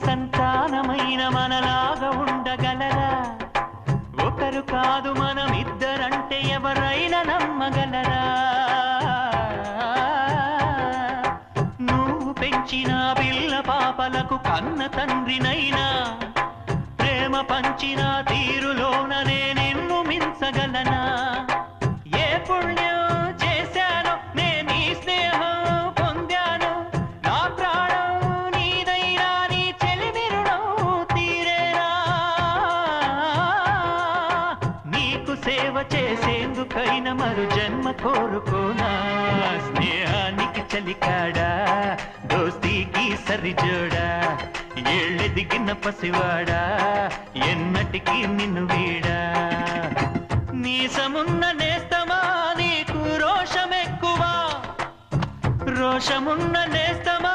సంతానమైన మనలాగా ఉండగలరా? ఒకరు కాదు మనమిద్దరంటే ఎవరైనా నమ్మగలరా? నువ్వు పెంచిన పిల్ల పాపలకు కన్న తండ్రినైనా ప్రేమ పంచిన తీరులోననే నిన్ను మించగలనా? ఏ పుణ్యం చేశానో నేను ఈ స్నేహం పొందాను, నా ప్రాణం నీదైనా నీ చెలిమి రుణం తీరేనా? నీకు సేవ చేసేందుకైనా మరు జన్మ కోరుకోనా? స్నేహానికి చలికాడా, దోస్తీకి సరిజోడా, ఏళ్ళెదిగిన పసివాడా, ఎన్నటికీ నిన్ను వీడా? నీసమున్న నేస్తమా నీకు రోషమెక్కువా, రోషమున్న నేస్తమా